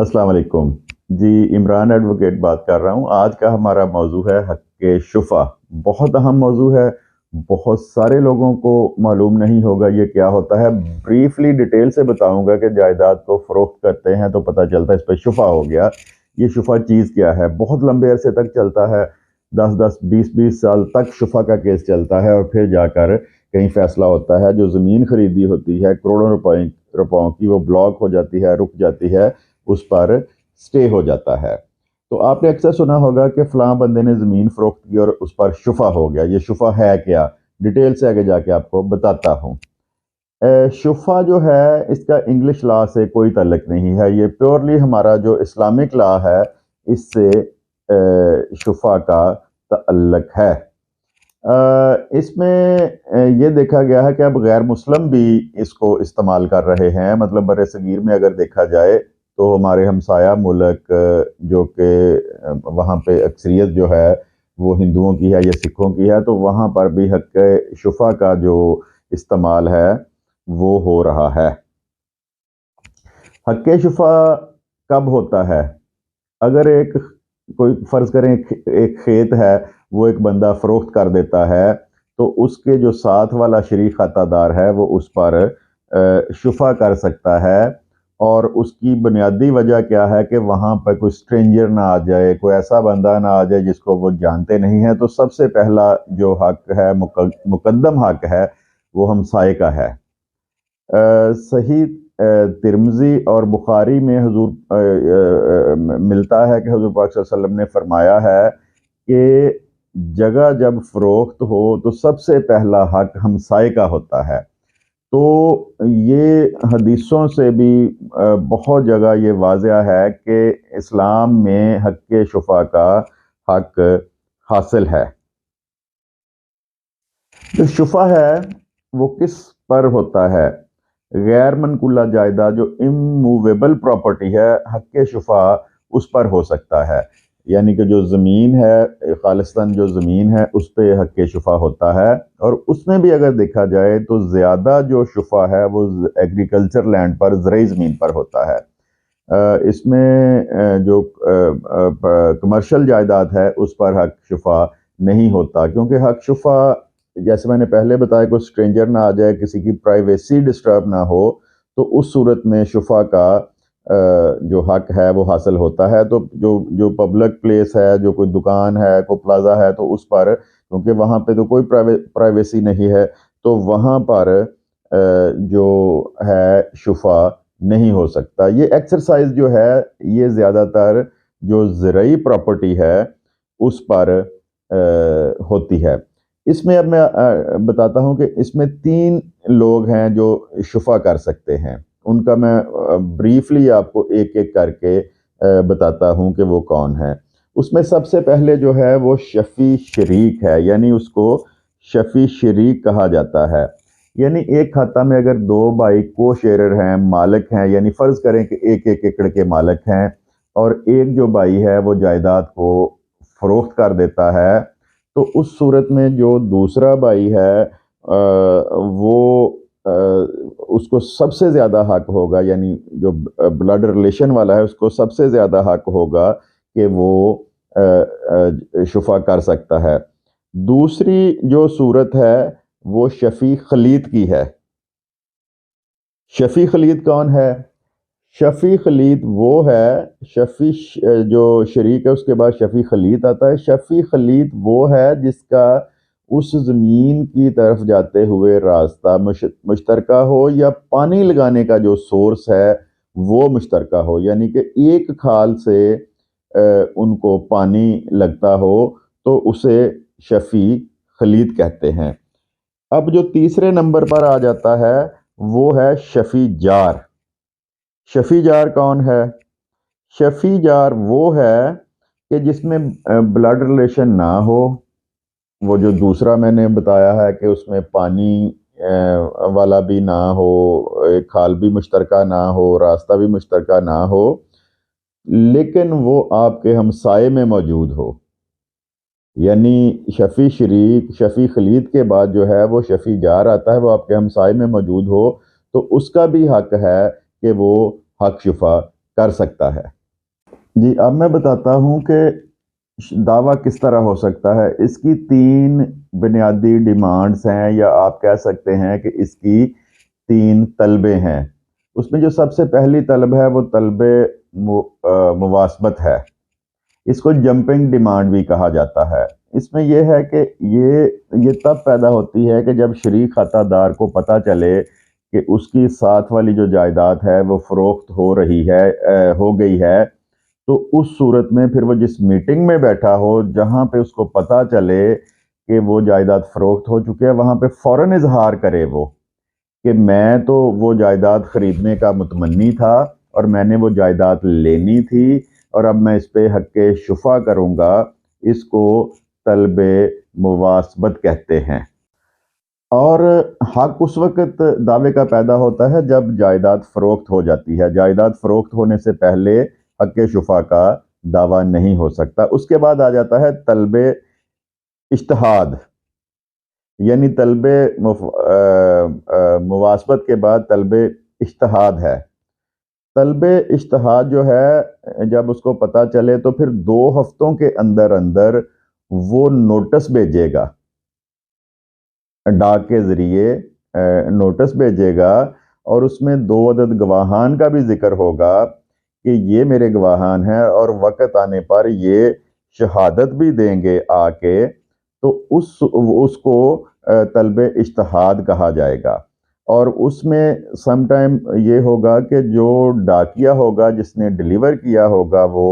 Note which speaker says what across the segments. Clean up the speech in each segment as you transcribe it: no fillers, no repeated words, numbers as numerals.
Speaker 1: अस्सलाम वालेकुम जी। इमरान एडवोकेट बात कर रहा हूँ। आज का हमारा मौजू है हक़ शुफ़ा। बहुत अहम मौजू है। बहुत सारे लोगों को मालूम नहीं होगा ये क्या होता है। ब्रीफली डिटेल से बताऊंगा कि जायदाद को फ़रोख्त करते हैं तो पता चलता है इस पर शुफ़ा हो गया। ये शुफ़ा चीज़ क्या है? बहुत लंबे अरसे तक चलता है। 10-10 20-20 साल तक शुफ़ा का केस चलता है और फिर जाकर कहीं फैसला होता है। जो ज़मीन खरीदी होती है करोड़ों रुपयों की, वो ब्लॉक हो जाती है, रुक जाती है, उस पर स्टे हो जाता है। तो आपने अक्सर सुना होगा कि फ़लाँ बंदे ने ज़मीन फ़रोख्त की और उस पर शुफ़ा हो गया। ये शुफ़ा है क्या? डिटेल से आगे जाके आपको बताता हूँ। शुफ़ा जो है इसका इंग्लिश लॉ से कोई ताल्लुक नहीं है। ये प्योरली हमारा जो इस्लामिक लॉ है इससे शुफ़ा का ताल्लुक है। इसमें ये देखा गया है कि अब गैर मुस्लिम भी इसको इस्तेमाल कर रहे हैं। मतलब बर्र-ए-सगीर में अगर देखा जाए तो हमारे हमसाया मुल्क जो कि वहाँ पे अक्सरियत जो है वो हिंदुओं की है या सिखों की है, तो वहाँ पर भी हक़ शुफ़ा का जो इस्तेमाल है वो हो रहा है। हक़ शुफ़ा कब होता है? अगर एक कोई फ़र्ज़ करें एक खेत है, वो एक बंदा फ़रोख्त कर देता है, तो उसके जो साथ वाला शरीक खातादार है, वो उस पर शुफ़ा कर सकता है। और उसकी बुनियादी वजह क्या है कि वहाँ पर कोई स्ट्रेंजर ना आ जाए, कोई ऐसा बंदा ना आ जाए जिसको वो जानते नहीं हैं। तो सबसे पहला जो हक़ है, मुक़द्दम हक़ है, वो हमसाये का है। सही तिर्मिज़ी और बुखारी में हुज़ूर मिलता है कि हुज़ूर पाक सल्लल्लाहु अलैहि वसल्लम ने फ़रमाया है कि जगह जब फ़रोख्त हो तो सबसे पहला हक़ हमसाये का होता है। तो ये हदीसों से भी बहुत जगह ये वाज़िह है कि इस्लाम में हक़ शुफ़ा का हक़ हासिल है। जो शुफ़ा है वो किस पर होता है? गैर मनक़ूला जायदाद जो इमूवेबल प्रॉपर्टी है, हक़ शुफ़ा उस पर हो सकता है। यानी कि जो ज़मीन है, ख़ालिस्तान जो ज़मीन है उस पे हक़ शुफ़ा होता है। और उसमें भी अगर देखा जाए तो ज़्यादा जो शुफ़ा है वो एग्रीकल्चर लैंड पर, ज़रई ज़मीन पर होता है। इसमें जो कमर्शियल जायदाद है उस पर हक़ शुफ़ा नहीं होता, क्योंकि हक़ शुफ़ा जैसे मैंने पहले बताया कोई स्ट्रेंजर ना आ जाए, किसी की प्राइवेसी डिस्टर्ब ना हो, तो उस सूरत में शुफ़ा का जो हक़ है वो हासिल होता है। तो जो जो पब्लिक प्लेस है, जो कोई दुकान है, कोई प्लाज़ा है, तो उस पर क्योंकि वहाँ पे तो कोई प्राइवेसी नहीं है, तो वहाँ पर जो है शुफ़ा नहीं हो सकता। ये एक्सरसाइज़ जो है ये ज़्यादातर जो ज़रई प्रॉपर्टी है उस पर होती है। इसमें अब मैं बताता हूँ कि इसमें 3 लोग हैं जो शुफ़ा कर सकते हैं। उनका मैं ब्रीफ़ली आपको एक-एक करके बताता हूँ कि वो कौन है। उसमें सबसे पहले जो है वो शफ़ी शरीक है, यानी उसको शफ़ी शरीक कहा जाता है। यानी एक खाता में अगर 2 भाई को-शेयरर हैं, मालिक हैं, यानी फ़र्ज़ करें कि 1-1 एकड़ के मालिक हैं और एक जो भाई है वो जायदाद को फ़रोख्त कर देता है, तो उस सूरत में जो दूसरा भाई है वो उसको सबसे ज़्यादा हक़ होगा, यानी जो ब्लड रिलेशन वाला है उसको सबसे ज़्यादा हक़ होगा कि वो शुफ़ा कर सकता है। दूसरी जो सूरत है वो शफ़ी खलीत की है। शफ़ी खलीत कौन है? शफ़ी खलीत वो है, जो शरीक है उसके बाद शफ़ी खलीत आता है। शफ़ी खलीत वो है जिसका उस ज़मीन की तरफ जाते हुए रास्ता मुश्तरका हो, या पानी लगाने का जो सोर्स है वो मुश्तरका हो, यानी कि एक खाल से उनको पानी लगता हो, तो उसे शफ़ी खलीत कहते हैं। अब जो तीसरे नंबर पर आ जाता है वो है शफ़ी जार। शफ़ी जार कौन है? शफ़ी जार वो है कि जिसमें ब्लड रिलेशन ना हो। वो जो दूसरा मैंने बताया है कि उसमें पानी वाला भी ना हो, एक खाल भी मुश्तरका ना हो, रास्ता भी मुश्तरका ना हो, लेकिन वो आपके हमसाये में मौजूद हो। यानी शफ़ी शरीक, शफ़ी खलीत के बाद जो है वो शफ़ी जार आता है, वो आपके हमसाये में मौजूद हो, तो उसका भी हक़ है कि वो हक़ शुफ़ा کر سکتا ہے۔ جی اب میں بتاتا ہوں کہ دعویٰ کس طرح ہو سکتا ہے۔ اس کی 3 بنیادی ڈیمانڈز ہیں، یا آپ کہہ سکتے ہیں کہ اس کی 3 طلبیں ہیں۔ اس میں جو سب سے پہلی طلب ہے وہ طلب مواسبت ہے۔ اس کو جمپنگ ڈیمانڈ بھی کہا جاتا ہے۔ اس میں یہ ہے کہ یہ تب پیدا ہوتی ہے کہ جب شریک خطہ دار کو پتہ چلے کہ اس کی ساتھ والی جو جائیداد ہے وہ فروخت ہو گئی ہے، تو اس صورت میں پھر وہ جس میٹنگ میں بیٹھا ہو جہاں پہ اس کو پتہ چلے کہ وہ جائیداد فروخت ہو چکی ہے، وہاں پہ فوراً اظہار کرے وہ کہ میں تو وہ جائیداد خریدنے کا متمنی تھا اور میں نے وہ جائیداد لینی تھی اور اب میں اس پہ حق شفا کروں گا۔ اس کو طلب مواسبت کہتے ہیں۔ اور حق اس وقت دعوے کا پیدا ہوتا ہے جب جائیداد فروخت ہو جاتی ہے۔ جائیداد فروخت ہونے سے پہلے حق شفا کا دعویٰ نہیں ہو سکتا۔ اس کے بعد آ جاتا ہے طلب اجتہاد، یعنی طلب مواسبت کے بعد طلب اجتہاد ہے۔ طلب اجتہاد جو ہے جب اس کو پتہ چلے تو پھر 2 ہفتوں کے اندر اندر وہ نوٹس بھیجے گا، ڈاک کے ذریعے نوٹس بھیجے گا، اور اس میں 2 عدد گواہان کا بھی ذکر ہوگا کہ یہ میرے گواہان ہیں اور وقت آنے پر یہ شہادت بھی دیں گے آ کے، تو اس کو طلب اجتہاد کہا جائے گا۔ اور اس میں سم ٹائم یہ ہوگا کہ جو ڈاکیا ہوگا جس نے ڈیلیور کیا ہوگا وہ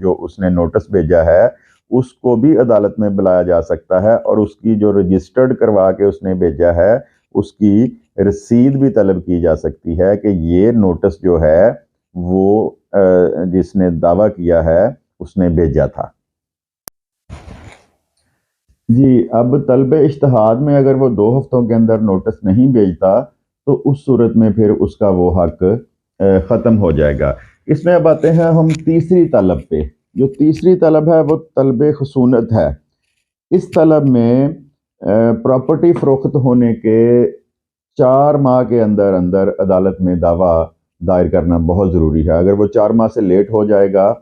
Speaker 1: جو اس نے نوٹس بھیجا ہے، اس کو بھی عدالت میں بلایا جا سکتا ہے، اور اس کی جو رجسٹرڈ کروا کے اس نے بھیجا ہے اس کی رسید بھی طلب کی جا سکتی ہے کہ یہ نوٹس جو ہے وہ جس نے دعویٰ کیا ہے اس نے بھیجا تھا۔ جی اب طلب اجتہاد میں اگر وہ 2 ہفتوں کے اندر نوٹس نہیں بھیجتا تو اس صورت میں پھر اس کا وہ حق ختم ہو جائے گا۔ اس میں اب آتے ہیں ہم تیسری طلب پہ۔ جو تیسری طلب ہے وہ طلب خصونت ہے۔ اس طلب میں پراپرٹی فروخت ہونے کے 4 ماہ کے اندر اندر عدالت میں دعویٰ دائر کرنا بہت ضروری ہے۔ اگر وہ 4 ماہ سے لیٹ ہو جائے گا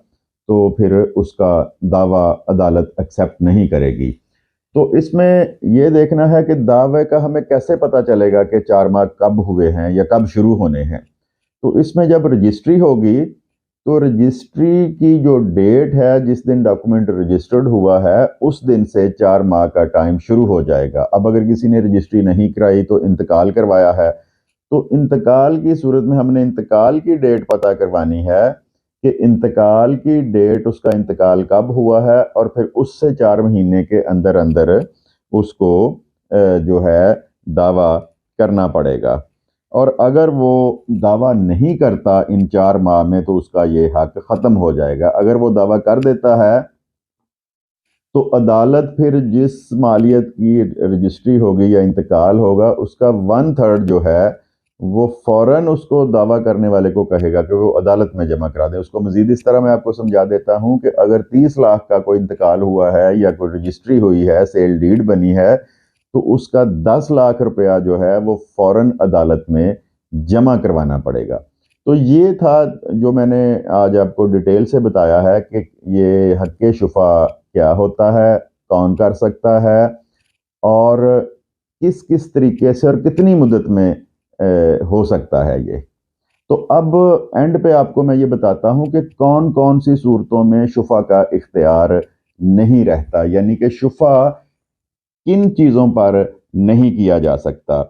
Speaker 1: تو پھر اس کا دعویٰ عدالت ایکسیپٹ نہیں کرے گی۔ تو اس میں یہ دیکھنا ہے کہ دعوے کا ہمیں کیسے پتہ چلے گا کہ 4 ماہ کب ہوئے ہیں یا کب شروع ہونے ہیں۔ تو اس میں جب رجسٹری ہوگی تو رجسٹری کی جو ڈیٹ ہے جس دن ڈاکومنٹ رجسٹرڈ ہوا ہے اس دن سے 4 ماہ کا ٹائم شروع ہو جائے گا۔ اب اگر کسی نے رجسٹری نہیں کرائی تو انتقال کروایا ہے، تو انتقال کی صورت میں ہم نے انتقال کی ڈیٹ پتہ کروانی ہے کہ انتقال کی ڈیٹ اس کا انتقال کب ہوا ہے، اور پھر اس سے 4 مہینے کے اندر اندر اس کو جو ہے دعویٰ کرنا پڑے گا۔ اور اگر وہ دعویٰ نہیں کرتا ان 4 ماہ میں تو اس کا یہ حق ختم ہو جائے گا۔ اگر وہ دعویٰ کر دیتا ہے تو عدالت پھر جس مالیت کی رجسٹری ہوگی یا انتقال ہوگا اس کا 1/3 جو ہے وہ فوراً اس کو دعویٰ کرنے والے کو کہے گا کہ وہ عدالت میں جمع کرا دے۔ اس کو مزید اس طرح میں آپ کو سمجھا دیتا ہوں کہ اگر 30 لاکھ کا کوئی انتقال ہوا ہے یا کوئی رجسٹری ہوئی ہے، سیل ڈیڈ بنی ہے، تو اس کا 10 لاکھ روپیہ جو ہے وہ فوراً عدالت میں جمع کروانا پڑے گا۔ تو یہ تھا جو میں نے آج آپ کو ڈیٹیل سے بتایا ہے کہ یہ حق شفا کیا ہوتا ہے، کون کر سکتا ہے، اور کس کس طریقے سے اور کتنی مدت میں ہو سکتا ہے یہ۔ تو اب اینڈ پہ آپ کو میں یہ بتاتا ہوں کہ کون کون سی صورتوں میں شفا کا اختیار نہیں رہتا، یعنی کہ شفا کن چیزوں پر نہیں کیا جا سکتا۔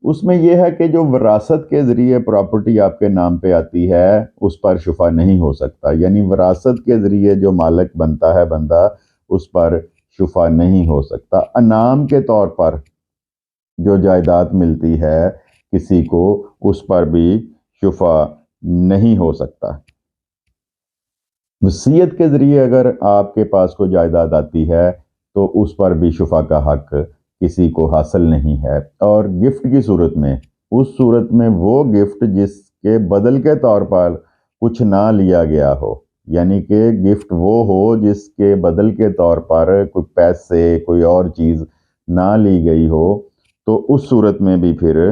Speaker 1: اس میں یہ ہے کہ جو وراثت کے ذریعے پراپرٹی آپ کے نام پہ آتی ہے اس پر شفا نہیں ہو سکتا، یعنی وراثت کے ذریعے جو مالک بنتا ہے بندہ اس پر شفا نہیں ہو سکتا۔ انعام کے طور پر جو جائیداد ملتی ہے کسی کو اس پر بھی شفا نہیں ہو سکتا۔ وصیت کے ذریعے اگر آپ کے پاس کوئی جائیداد آتی ہے تو اس پر بھی شفا کا حق کسی کو حاصل نہیں ہے۔ اور گفٹ کی صورت میں، اس صورت میں وہ گفٹ جس کے بدل کے طور پر کچھ نہ لیا گیا ہو، یعنی کہ گفٹ وہ ہو جس کے بدل کے طور پر کوئی پیسے کوئی اور چیز نہ لی گئی ہو، تو اس صورت میں بھی پھر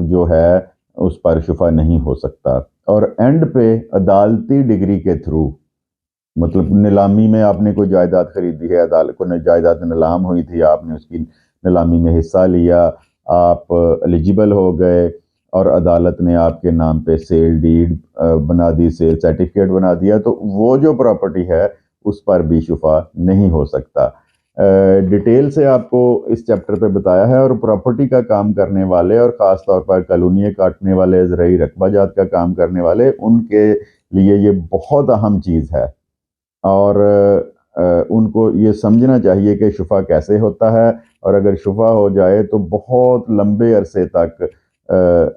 Speaker 1: جو ہے اس پر شفا نہیں ہو سکتا۔ और एंड पे अदालती डिग्री के थ्रू, मतलब नीलामी में आपने कोई जायदाद खरीदी है, अदालत को जायदाद नीलाम हुई थी, आपने उसकी नीलामी में हिस्सा लिया, आप एलिजिबल हो गए और अदालत ने आपके नाम पे सेल डीड बना दी, सेल सर्टिफिकेट बना दिया, तो वो जो प्रॉपर्टी है उस पर भी शुफा नहीं हो सकता। डिटेल से आपको इस चैप्टर पे बताया है, और प्रॉपर्टी का काम करने वाले और ख़ास तौर पर कॉलोनियाँ काटने वाले, ज़रई रकबाजात का काम करने वाले, उनके लिए ये बहुत अहम चीज़ है। और उनको ये समझना चाहिए कि शुफा कैसे होता है, और अगर शुफा हो जाए तो बहुत लंबे अरसे तक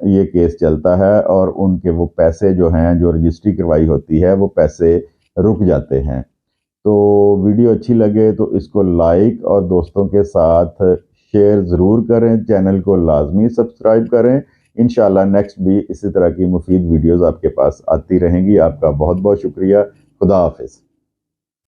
Speaker 1: ये केस चलता है, और उनके वो पैसे जो हैं, जो रजिस्ट्री करवाई होती है, वो पैसे रुक जाते हैं। तो वीडियो अच्छी लगे तो इसको लाइक और दोस्तों के साथ शेयर ज़रूर करें, चैनल को लाजमी सब्सक्राइब करें। इंशाल्लाह नेक्स्ट भी इसी तरह की मुफीद वीडियोज़ आपके पास आती रहेंगी। आपका बहुत बहुत शुक्रिया। खुदा हाफिज़।